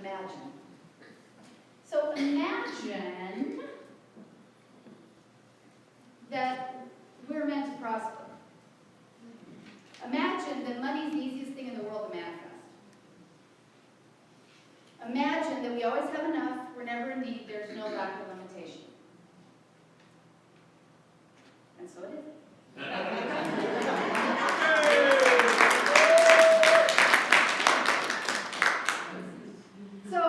Imagine. So imagine that we're meant to prosper. Imagine that money is the easiest thing in the world to manifest. Imagine that we always have enough, we're never in need, there's no lack of limitation. And so it is. So,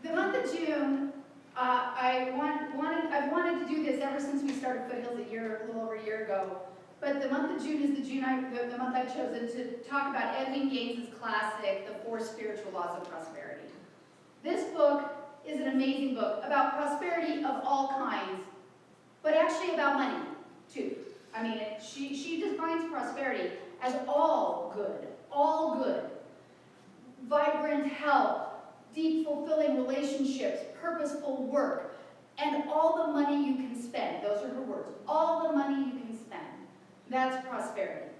the month of June, I've wanted to do this ever since we started Foothills a little over a year ago. But the month of June is the month I've chosen to talk about Edwene Gaines' classic, The 4 Spiritual Laws of Prosperity. This book is an amazing book about prosperity of all kinds, but actually about money, too. I mean, she defines prosperity as all good. Vibrant health, deep, fulfilling relationships, purposeful work, and all the money you can spend. Those are her words. All the money you can spend. That's prosperity.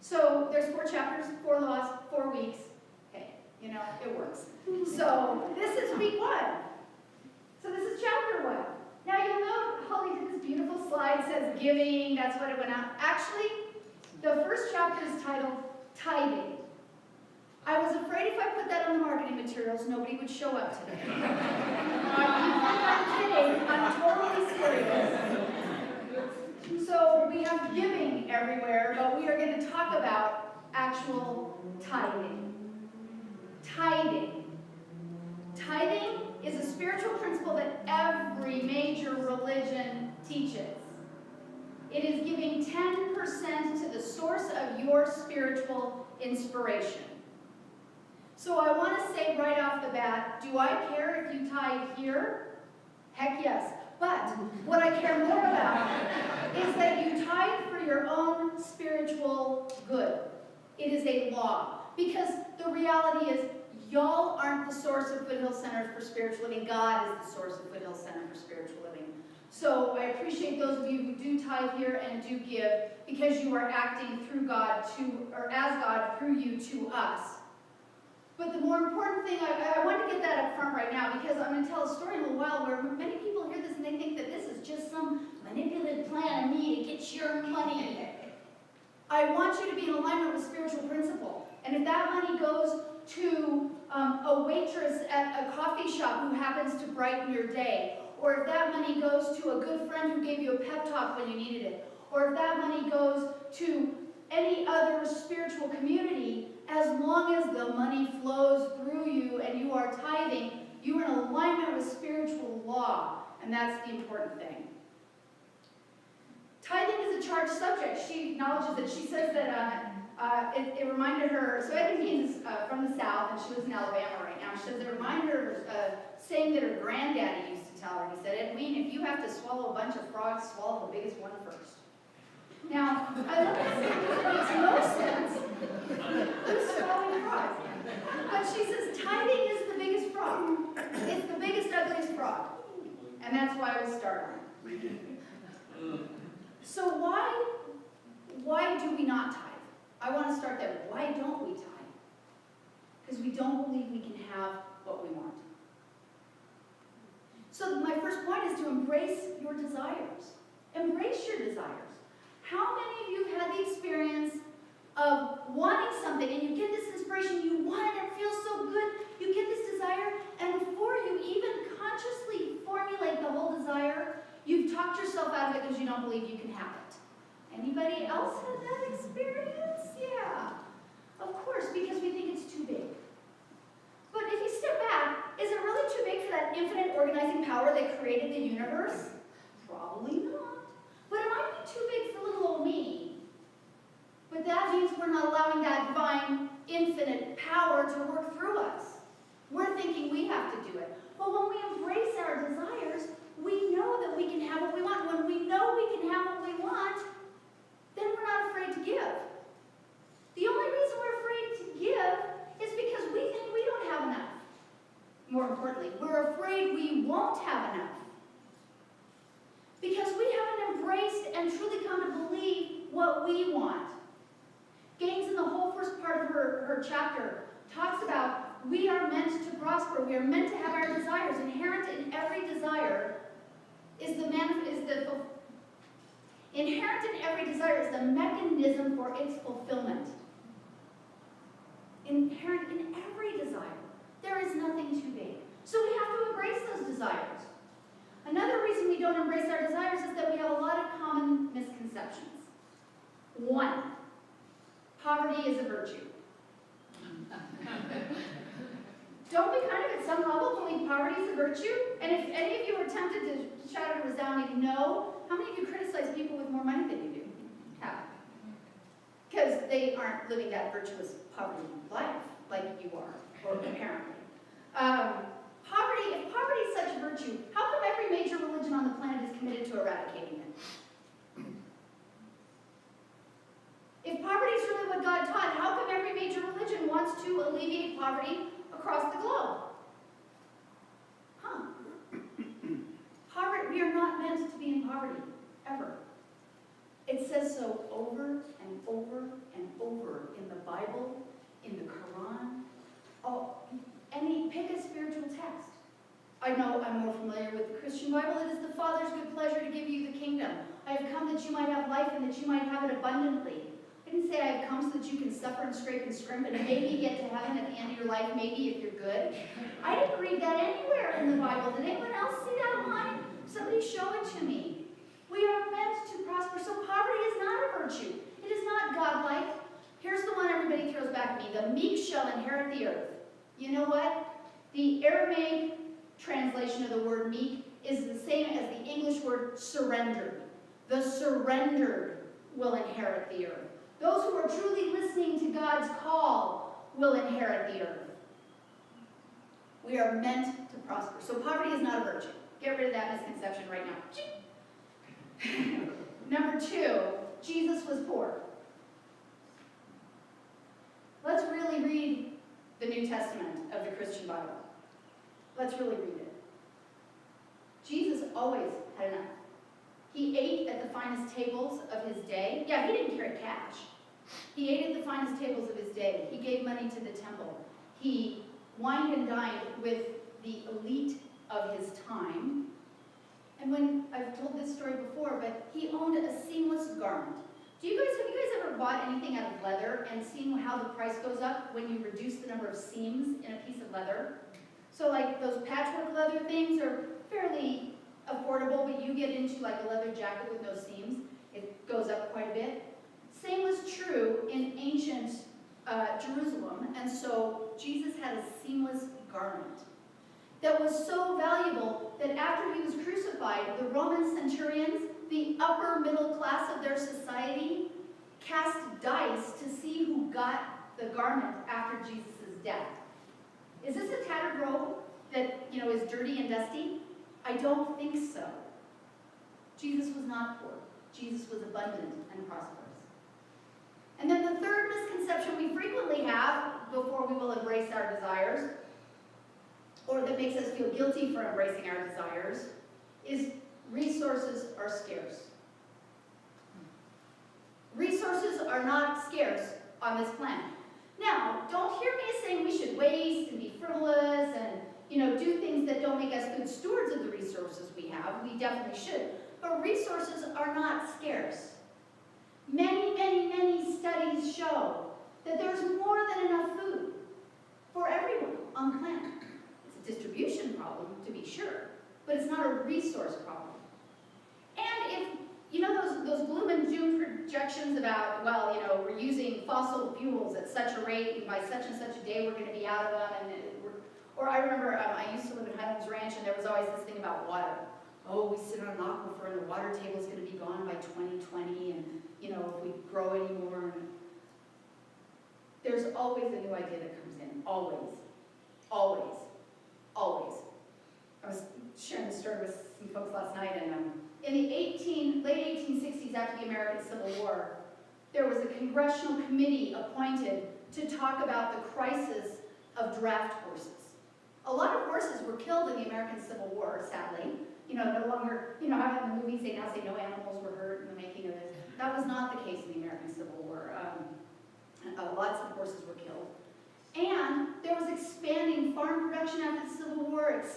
So there's 4 chapters, 4 laws, 4 weeks. Hey, you know, it works. So this is week 1. So this is chapter 1. Now you'll note Holly did this beautiful slide, says giving, that's what it went out. Actually, the first chapter is titled Tithing. I was afraid if I put that on the marketing materials, nobody would show up today. You think I'm kidding, I'm totally serious. So we have giving everywhere, but we are going to talk about actual tithing. Tithing. Tithing is a spiritual principle that every major religion teaches. It is giving 10% to the source of your spiritual inspiration. So I want to say right off the bat, do I care if you tithe here? Heck yes. But what I care more about is that you tithe for your own spiritual good. It is a law. Because the reality is, y'all aren't the source of Foothill Center for Spiritual Living. God is the source of Foothill Center for Spiritual Living. So I appreciate those of you who do tithe here and do give, because you are acting through God or as God through you to us. But the more important thing, I want to get that up front right now, because I'm going to tell a story in a little while where many people hear this and they think that this is just some manipulative plan of me to get your money. I want you to be in alignment with spiritual principle. And if that money goes to a waitress at a coffee shop who happens to brighten your day, or if that money goes to a good friend who gave you a pep talk when you needed it, or if that money goes to any other spiritual community, as long as the money flows through you and you are tithing, you are in alignment with spiritual law, and that's the important thing. Tithing is a charged subject. She acknowledges it. She says that it reminded her, so Edwene Gaines is from the South, and she lives in Alabama right now. She says it reminded her of a saying that her granddaddy used to tell her. He said, Edwene, if you have to swallow a bunch of frogs, swallow the biggest one first. Now, I love this thing because it makes no sense. Who's swallowing frogs? But she says tithing is the biggest frog. It's the biggest, ugliest frog. And that's why I was starting. So why do we not tithe? I want to start there. Why don't we tithe? Because we don't believe we can have what we want. So my first point is to embrace your desires. Embrace your desires. How many of you have had the experience of wanting something and you get this inspiration, you want it, it feels so good, you get this desire, and before you even consciously formulate the whole desire, you've talked yourself out of it because you don't believe you can have it. Anybody else had that experience? Yeah. Of course, because we think it's too big. But if you step back, is it really too big for that infinite organizing power that created the universe? Probably not. But it might be too big for little old me. But that means we're not allowing that divine, infinite power to work through us. We're thinking we have to do it. But when we embrace our desires, we know that we can have what we want. When we know we can have what we want, then we're not afraid to give. The only reason we're afraid to give is because we think we don't have enough. More importantly, we're afraid we won't have enough. Because we haven't embraced and truly come to believe what we want. Gaines, in the whole first part of her chapter, talks about we are meant to prosper. We are meant to have our desires. Inherent in every desire is the mechanism for its fulfillment. Inherent in every desire. There is nothing too big. So we have to embrace those desires. Another reason we don't embrace our desires is that we have a lot of common misconceptions. One, poverty is a virtue. Don't we kind of at some level believe poverty is a virtue? And if any of you are tempted to shout a resounding no, how many of you criticize people with more money than you do? Have. Because they aren't living that virtuous poverty life like you are, or apparently. If poverty is such a virtue, how come every major religion on the planet is committed to eradicating it? If poverty is really what God taught, how come every major religion wants to alleviate poverty across the globe? Poverty, we are not meant to be in poverty, ever. It says so over and over and over in the Bible, in the Quran. Pick a spiritual text. I know I'm more familiar with the Christian Bible. It is the Father's good pleasure to give you the kingdom. I have come that you might have life and that you might have it abundantly. I didn't say I have come so that you can suffer and scrape and scrimp and maybe get to heaven at the end of your life, maybe if you're good. I didn't read that anywhere in the Bible. Did anyone else see that line? Somebody show it to me. We are meant to prosper, so poverty is not a virtue. It is not godlike. Here's the one everybody throws back at me. The meek shall inherit the earth. You know what? The Aramaic translation of the word meek is the same as the English word surrendered. The surrendered will inherit the earth. Those who are truly listening to God's call will inherit the earth. We are meant to prosper. So poverty is not a virtue. Get rid of that misconception right now. Number 2, Jesus was poor. Let's really read the New Testament of the Christian Bible. Let's really read it. Jesus always had enough. He ate at the finest tables of his day. Yeah, he didn't carry cash. He ate at the finest tables of his day. He gave money to the temple. He wined and dined with the elite of his time. And when, I've told this story before, but he owned a seamless garment. Have you guys ever bought anything out of leather and seen how the price goes up when you reduce the number of seams in a piece of leather? So like those patchwork leather things are fairly affordable, but you get into like a leather jacket with no seams, it goes up quite a bit. Same was true in ancient Jerusalem, and so Jesus had a seamless garment that was so valuable that after he was crucified, the Roman centurions, the upper middle class of their society, cast dice to see who got the garment after Jesus' death. Is this a tattered robe that, is dirty and dusty? I don't think so. Jesus was not poor. Jesus was abundant and prosperous. And then the third misconception we frequently have before we will embrace our desires, or that makes us feel guilty for embracing our desires, is resources are scarce. Resources are not scarce on this planet. Now, don't hear me saying we should waste and be frivolous and, do things that don't make us good stewards of the resources we have. We definitely should. But resources are not scarce. Many, many, many studies show that there's more than enough food for everyone on the planet. It's a distribution problem, to be sure, but it's not a resource problem. And if, those gloom and doom projections about, we're using fossil fuels at such a rate, and by such and such a day we're going to be out of them, or I remember I used to live in Highlands Ranch, and there was always this thing about water. Oh, we sit on an aquifer, and the water table is going to be gone by 2020, and, if we grow anymore. There's always a new idea that comes in. Always. Always. Always. I was sharing this story with some folks last night, and in the late 1860s, after the American Civil War, there was a congressional committee appointed to talk about the crisis of draft horses. A lot of horses were killed in the American Civil War, sadly. No longer, how in the movies they now say no animals were hurt in the making of this. That was not the case in the American Civil War. Lots of horses were killed. And there was expanding farm production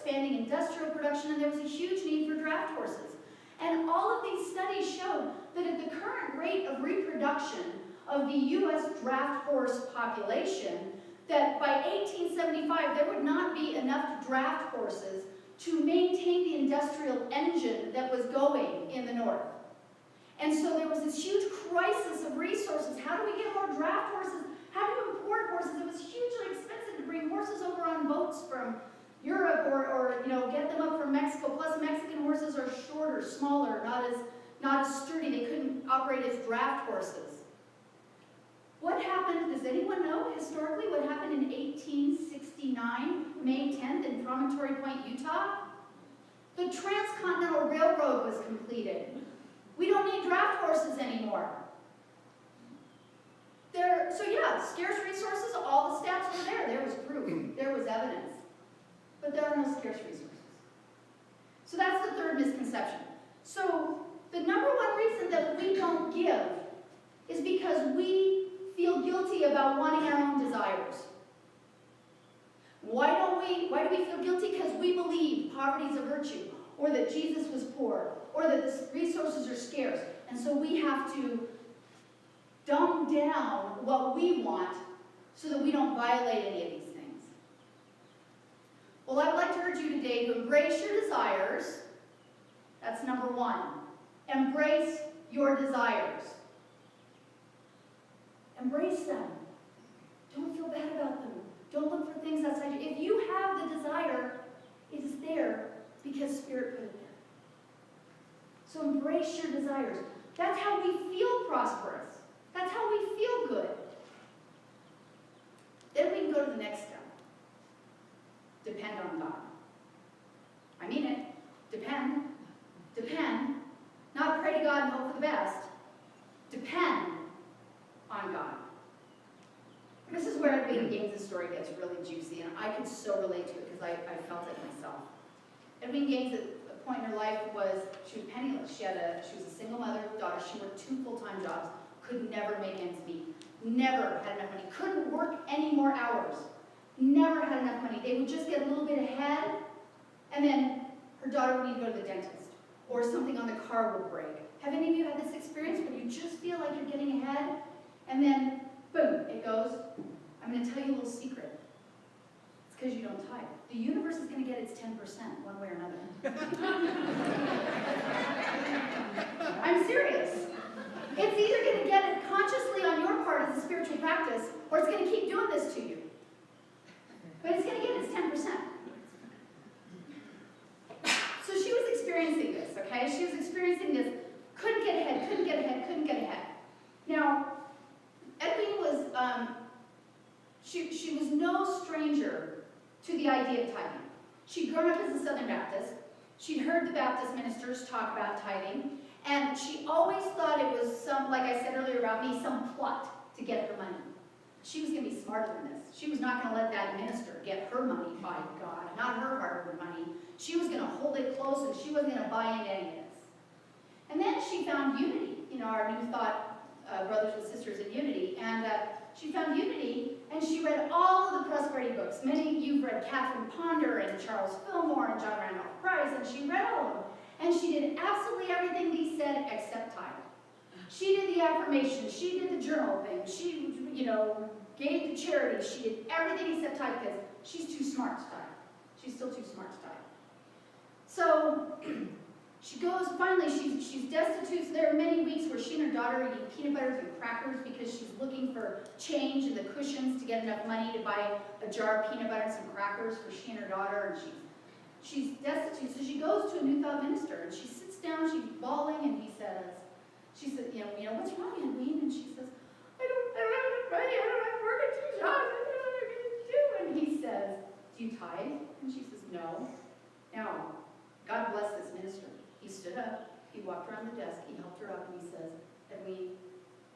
expanding industrial production, and there was a huge need for draft horses. And all of these studies showed that at the current rate of reproduction of the U.S. draft horse population, that by 1875 there would not be enough draft horses to maintain the industrial engine that was going in the north. And so there was this huge crisis of resources. How do we get more draft horses? How do you import horses? It was hugely expensive to bring horses over on boats from Europe or get them up from Mexico. Plus, Mexican horses are shorter, smaller, not as sturdy. They couldn't operate as draft horses. What happened, does anyone know historically what happened in 1869, May 10th in Promontory Point, Utah? The Transcontinental Railroad was completed. We don't need draft horses anymore. So yeah, scarce resources, all the stats were there. There was proof, there was evidence. But there are no scarce resources. So that's the third misconception. So the number one reason that we don't give is because we feel guilty about wanting our own desires. Why do we feel guilty? Because we believe poverty is a virtue, or that Jesus was poor, or that the resources are scarce. And so we have to dumb down what we want so that we don't violate any of these things. Well, I would like to urge you today to embrace your desires. That's number one. Embrace your desires. Embrace them. Don't feel bad about them. Don't look for things outside you. If you have the desire, it is there because Spirit put it there. So embrace your desires. That's how we feel prosperous. That's how we feel good. Then we can go to the next step. Depend on God. I mean it. Depend. Depend. Not pray to God and hope for the best. Depend on God. This is where Edwene Gaines' story gets really juicy, and I could so relate to it because I felt it myself. Edwene Gaines, at a point in her life, she was penniless. She was a single mother with daughters. She worked 2 full-time jobs, could never make ends meet, never had enough money, couldn't work any more hours, never had enough money. They would just get a little bit ahead, and then her daughter would need to go to the dentist, or something on the car would break. Have any of you had this experience where you just feel like you're getting ahead, and then, boom, it goes? I'm going to tell you a little secret. It's because you don't tithe. The universe is going to get its 10% one way or another. I'm serious. It's either going to get it consciously on your part as a spiritual practice, or it's going to keep doing this to you. But it's going to get its 10%. So she was experiencing this, okay? She was experiencing this. Couldn't get ahead, couldn't get ahead, couldn't get ahead. Now, Edwene was, she was no stranger to the idea of tithing. She'd grown up as a Southern Baptist. She'd heard the Baptist ministers talk about tithing, and she always thought it was some, like I said earlier about me, some plot to get her money. She was going to be smarter than this. She was not going to let that minister get her money, by God, not her hard-earned money. She was going to hold it close, and she wasn't going to buy into any of this. And then she found Unity, our New Thought brothers and sisters in Unity, and she found Unity, and she read all of the prosperity books. Many of you have read Catherine Ponder and Charles Fillmore and John Randolph Price, and she read all of them. And she did absolutely everything he said except tithe. She did the affirmations, she did the journal thing, she, gave to charity, she did everything except tithe because she's too smart to tithe. She's still too smart to tithe. So, she goes, finally, she's destitute, so there are many weeks where she and her daughter are eating peanut butters and crackers because she's looking for change in the cushions to get enough money to buy a jar of peanut butter and some crackers for she and her daughter, and she's destitute. So she goes to a New Thought minister, and she sits down, she's bawling, and she said, what's wrong, Edwene? And she says, I don't have enough money, I don't have work at 2 jobs, I don't know what I'm going to do. And he says, do you tithe? And she says, no. Now, God bless this minister. He stood up, he walked around the desk, he helped her up, and he says, Edwene,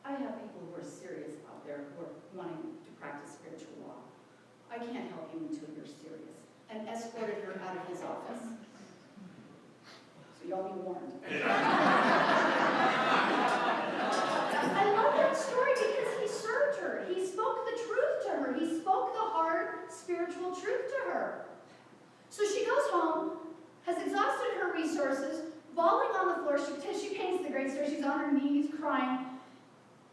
I have people who are serious out there who are wanting to practice spiritual law. I can't help you until you're serious. And escorted her out of his office. So y'all be warned. I love that story because he served her. He spoke the truth to her. He spoke the hard spiritual truth to her. So she goes home, has exhausted her resources, bawling on the floor. She paints the great story. She's on her knees crying,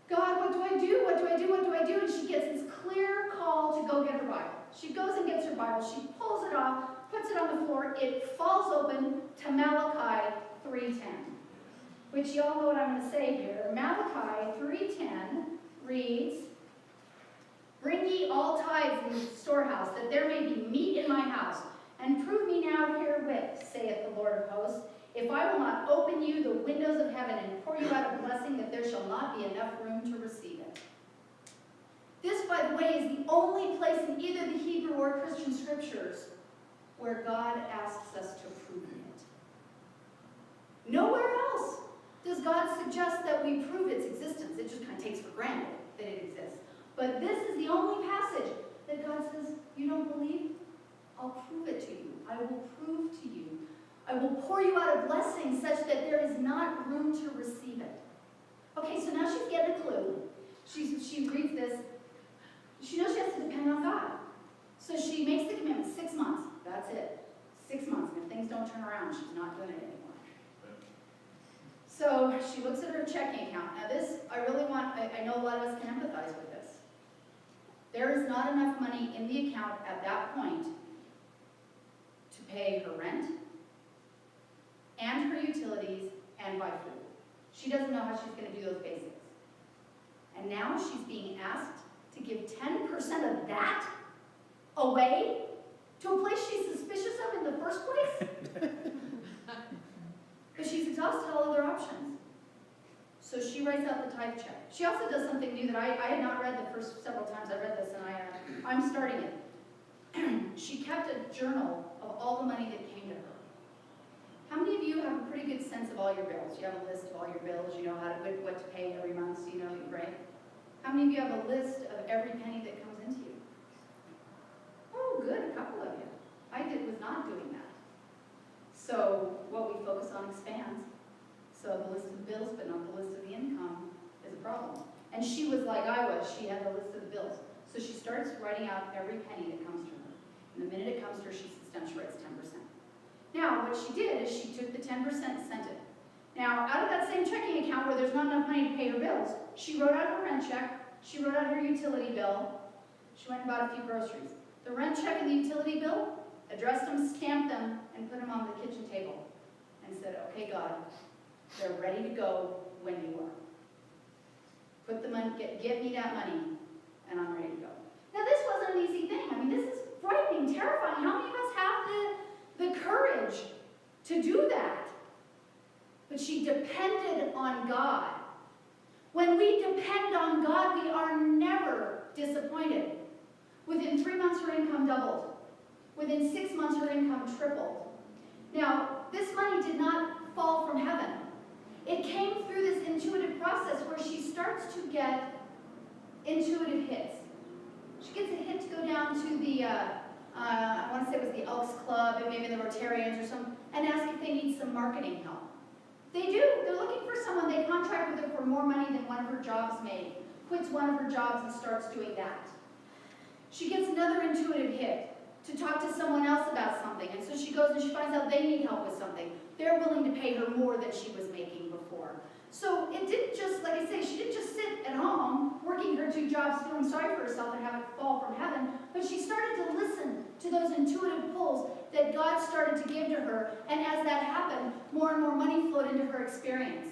God, what do I do? What do I do? What do I do? And she gets this clear call to go get her Bible. She goes and gets her Bible. She pulls it off, puts it on the floor. It falls open to Malachi 3:10, which you all know what I'm going to say here. Malachi 3:10 reads, Bring ye all tithes in the storehouse, that there may be meat in my house. And prove me now herewith, saith the Lord of hosts, if I will not open you the windows of heaven and pour you out a blessing, that there shall not be enough room to receive it. This, by the way, is the only place in either the Hebrew or Christian scriptures where God asks us to prove it. Nowhere else does God suggest that we prove its existence. It just kind of takes for granted that it exists. But this is the only passage that God says, you don't believe? I'll prove it to you. I will prove to you. I will pour you out a blessing such that there is not room to receive it. Okay, so now she's getting a clue. She reads this. She knows she has to depend on God. So she makes the commitment, 6 months. That's it. 6 months. And if things don't turn around, she's not doing it anymore. So she looks at her checking account. Now this, I know a lot of us can empathize with this. There is not enough money in the account at that point to pay her rent and her utilities and buy food. She doesn't know how she's going to do those basics. And now she's being asked to give 10% of that away to a place she's suspicious of in the first place? But she's exhausted all other options. So she writes out the tithe check. She also does something new that I had not read the first several times I read this, and I'm starting it. She kept a journal of all the money that came to her. How many of you have a pretty good sense of all your bills? You have a list of all your bills, you know what to pay every month, so you know, right? How many of you have a list of every penny that comes into you? Oh, good, a couple of you. I was not doing that. So what we focus on expands. So the list of the bills, but not the list of the income, is a problem. And she was like I was. She had the list of the bills. So she starts writing out every penny that comes to her. And the minute it comes to her, she sits down, she writes 10%. Now, what she did is she took the 10% and sent it. Now, out of that same checking account where there's not enough money to pay her bills, she wrote out her rent check, she wrote out her utility bill, she went and bought a few groceries. The rent check and the utility bill, addressed them, stamped them, and put them on the kitchen table. And said, okay, God, they're ready to go when you are. Put the money, get me that money, and I'm ready to go. Now, this wasn't an easy thing. I mean, this is frightening, terrifying. How many of us have the courage to do that? But she depended on God. When we depend on God, we are never disappointed. Within 3 months, her income doubled. Within 6 months, her income tripled. Now, this money did not fall from heaven. It came through this intuitive process where she starts to get intuitive hits. She gets a hit to go down to the, I want to say it was the Elks Club, and maybe the Rotarians or something, and ask if they need some marketing help. They do. They're looking for someone. They contract with her for more money than one of her jobs made. Quits one of her jobs and starts doing that. She gets another intuitive hit to talk to someone else about something. And so she goes and she finds out they need help with something. They're willing to pay her more than she was making before. So it didn't just, like I say, she didn't just sit at home working her 2 jobs, feeling sorry for herself and have it fall from heaven, but she started to listen to those intuitive pulls that God started to give to her. And as that happened, more and more money flowed into her experience.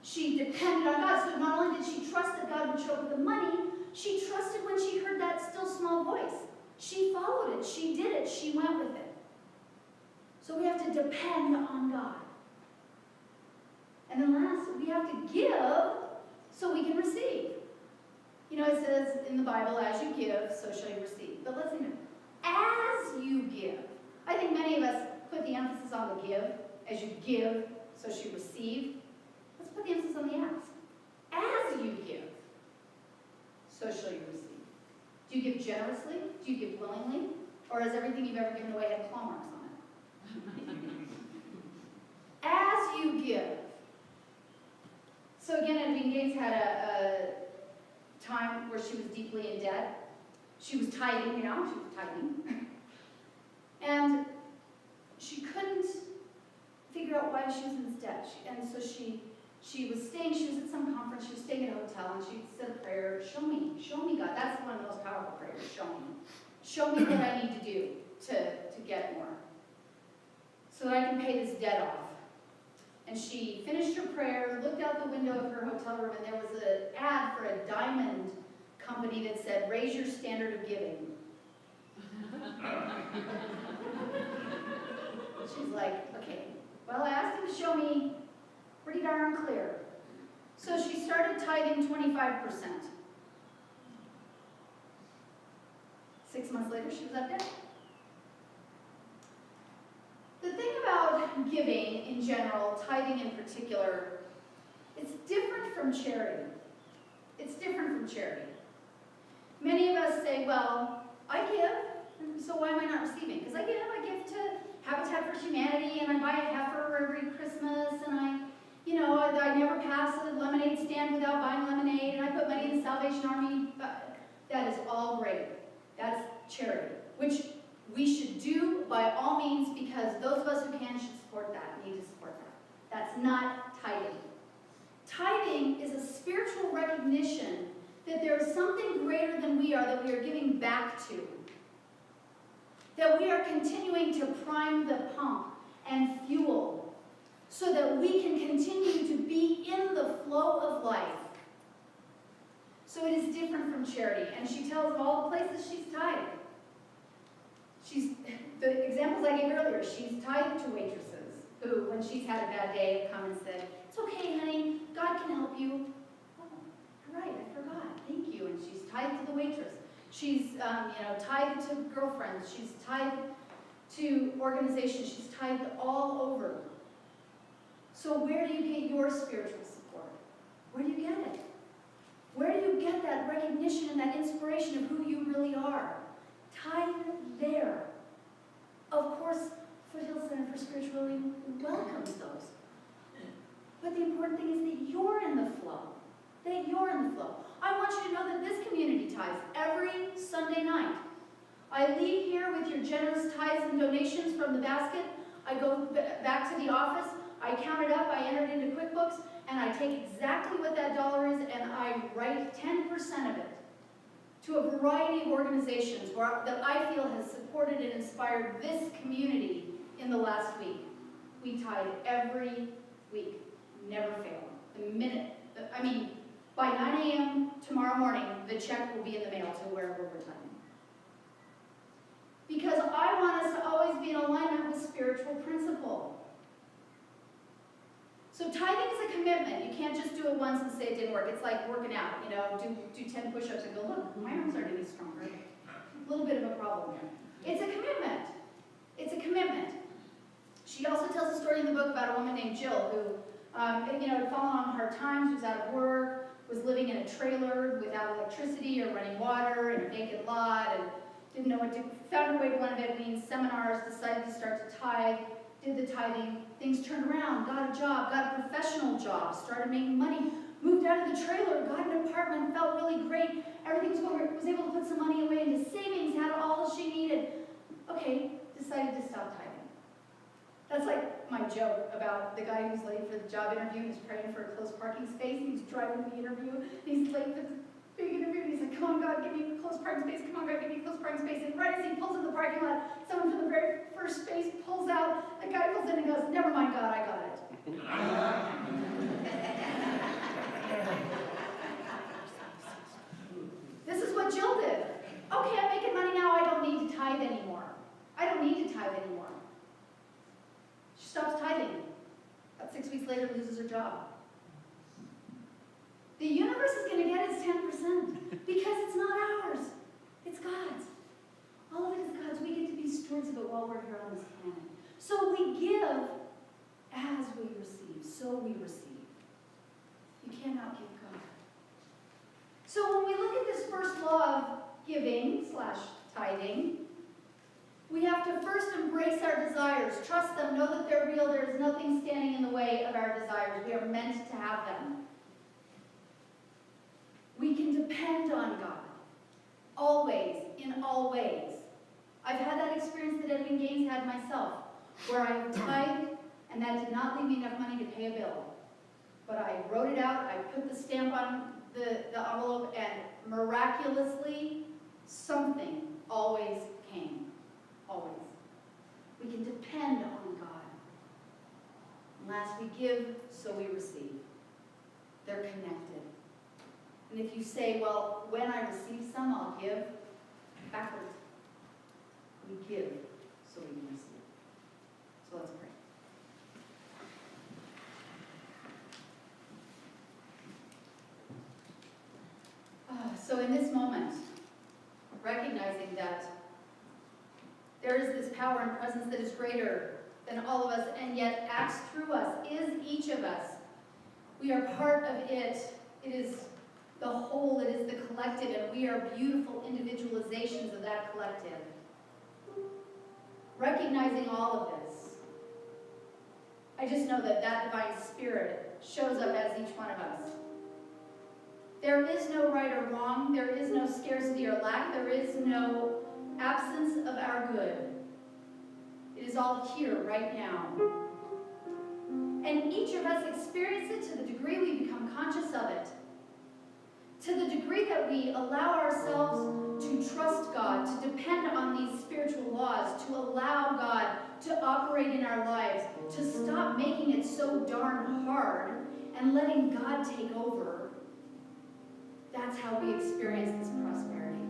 She depended on God. So not only did she trust that God would show up with the money, she trusted when she heard that still small voice. She followed it. She did it. She went with it. So we have to depend on God. And then last, we have to give so we can receive. You know, it says in the Bible, as you give, so shall you receive. But listen, as you give. I think many of us put the emphasis on the give. As you give, so shall you receive. Let's put the emphasis on the ask. As you give, so shall you receive. Do you give generously? Do you give willingly? Or has everything you've ever given away had claw marks on it? As you give. So again, Edwene Gaines had a time where she was deeply in debt. She was tithing, you know, she was tithing. she was at some conference, she was staying at a hotel, and she said a prayer, show me, God. That's one of the most powerful prayers, show me. Show me what I need to do to get more, so that I can pay this debt off. And she finished her prayer, looked out the window of her hotel room, and there was an ad for a diamond company that said, raise your standard of giving. She's like, okay, well, I asked him to show me pretty darn clear. So she started tithing 25%. 6 months later, she was out debt. The thing about giving in general, tithing in particular, it's different from charity. It's different from charity. Many of us say, well, I give, so why am I not receiving? Because I give to Habitat for Humanity, and I buy a heifer every Christmas, and I never pass a lemonade stand without buying lemonade, and I put money in the Salvation Army. That is all great. That's charity, which we should do by all means, because those of us who can should support that, need to support that. That's not tithing. Tithing is a spiritual recognition that there is something greater than we are that we are giving back to. That we are continuing to prime the pump and fuel so that we can continue to be in the flow of life. So it is different from charity. And she tells of all the places she's tithed. The examples I gave earlier, she's tithed to waitresses who, when she's had a bad day, have come and said, it's okay, honey, God can help you. Oh, you're right, I forgot, thank you. And she's tithed to the waitress. She's tithed to girlfriends. She's tithed to organizations. She's tithed all over. So where do you get your spiritual support? Where do you get it? Where do you get that recognition and that inspiration of who you really are? Tithe there. Of course, Foothill Center for Spirituality welcomes those. But the important thing is that you're in the flow. That you're in the flow. I want you to know that this community tithes every Sunday night. I leave here with your generous tithes and donations from the basket. I go back to the office. I count it up. I enter it into QuickBooks. And I take exactly what that dollar is and I write 10% of it to a variety of organizations that I feel has supported and inspired this community in the last week. We tithe every week. Never fail. By 9 a.m. tomorrow morning, the check will be in the mail to wherever we're tithing. Because I want us to always be in alignment with spiritual principle. So tithing is a commitment. You can't just do it once and say it didn't work. It's like working out, do 10 push-ups and go, look, my arms aren't any stronger. A little bit of a problem here. It's a commitment. It's a commitment. She also tells a story in the book about a woman named Jill who, had fallen on hard times, was out of work, was living in a trailer without electricity or running water in a vacant lot, and didn't know what to do. Found her way to one of Edwene's seminars, decided to start to tithe, did the tithing, things turned around, got a job, got a professional job, started making money, moved out of the trailer, got an apartment, felt really great, everything was going, was able to put some money away into savings, had all she needed. Okay, decided to stop tithing. That's like my joke about the guy who's late for the job interview and he's praying for a close parking space, and he's driving to the interview, and he's late for the big interview, and he's like, come on God, give me a close parking space, come on God, give me a close parking space, and right as he pulls in the parking lot, someone from the very first space pulls out, the guy pulls in and goes, never mind God, I got it. This is what Jill did. Okay, I'm making money now, I don't need to tithe anymore. I don't need to tithe anymore. She stops tithing. About 6 weeks later, loses her job. The universe is going to get its 10% because it's not ours. It's God's. All of it is God's. We get to be stewards of it while we're here on this planet. So we give as we receive. So we receive. You cannot give God. So when we look at this first law of giving/tithing, we have to first embrace our desires, trust them, know that they're real. There is nothing standing in the way of our desires. We are meant to have them. We can depend on God, always, in all ways. I've had that experience that Edwene Gaines had myself, where I tithed, and that did not leave me enough money to pay a bill. But I wrote it out, I put the stamp on the envelope, and miraculously, something always came. Always. We can depend on God. Unless we give, so we receive. They're connected. And if you say, well, when I receive some, I'll give, backwards. We give, so we can receive. So let's pray. So in this moment, recognizing that there is this power and presence that is greater than all of us and yet acts through us, is each of us. We are part of it. It is the whole, it is the collective, and we are beautiful individualizations of that collective. Recognizing all of this, I just know that that divine spirit shows up as each one of us. There is no right or wrong. There is no scarcity or lack. There is no absence of our good. It is all here right now. And each of us experience it to the degree we become conscious of it. To the degree that we allow ourselves to trust God, to depend on these spiritual laws, to allow God to operate in our lives, to stop making it so darn hard and letting God take over. That's how we experience this prosperity.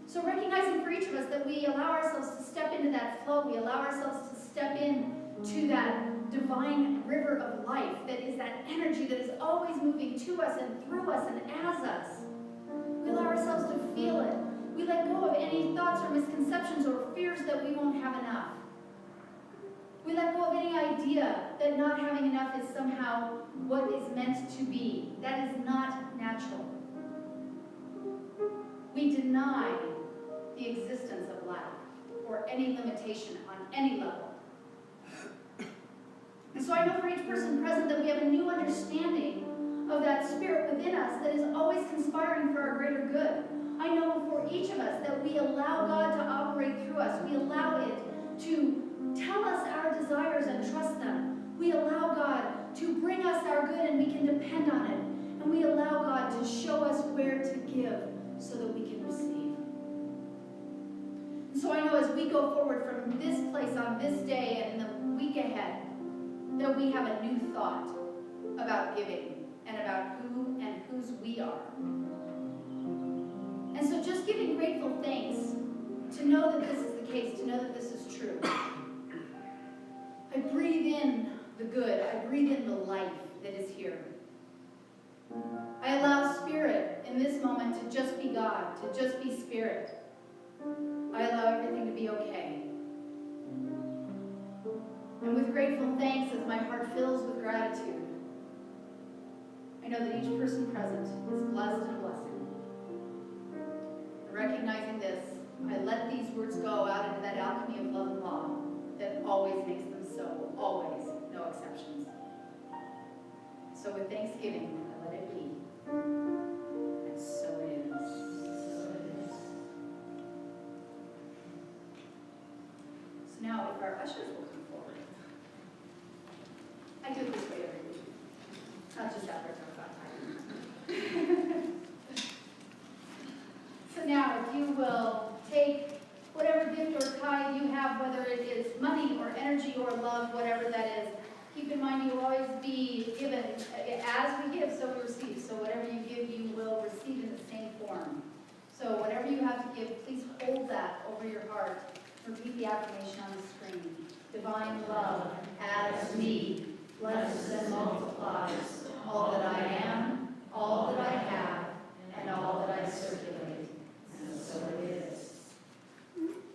So recognizing for each of us that we allow ourselves to step into that flow, we allow ourselves to step into that divine river of life that is that energy that is always moving to us and through us and as us. We allow ourselves to feel it. We let go of any thoughts or misconceptions or fears that we won't have enough. We let go of any idea that not having enough is somehow what is meant to be. That is not natural. We deny the existence of lack or any limitation on any level. And so I know for each person present that we have a new understanding of that spirit within us that is always conspiring for our greater good. I know for each of us that we allow God to operate through us. We allow it to tell us our desires and trust them. We allow God to bring us our good and we can depend on it. And we allow God to show us where to give so that we can receive. And so I know as we go forward from this place on this day and in the week ahead, that we have a new thought about giving and about who and whose we are. And so just giving grateful thanks to know that this is the case, to know that this is true. I breathe in the good. I breathe in the life that is here. I allow spirit in this moment to just be God, to just be spirit. I allow everything to be okay. And with grateful thanks, as my heart fills with gratitude, I know that each person present is blessed and a blessing. And recognizing this, I let these words go out into that alchemy of love and law that always makes them so, always, no exceptions. So with thanksgiving, I let it be. And so it is. So it is. So now, if our ushers will come forward. I do it this way every week. Not just after I talk about time. So now, if you will take whatever gift or tithe you have, whether it is money or energy or love, whatever that is, keep in mind you will always be given. As we give, so we receive. So whatever you give, you will receive in the same form. So whatever you have to give, please hold that over your heart. Repeat the affirmation on the screen. Divine love as me, blesses and multiplies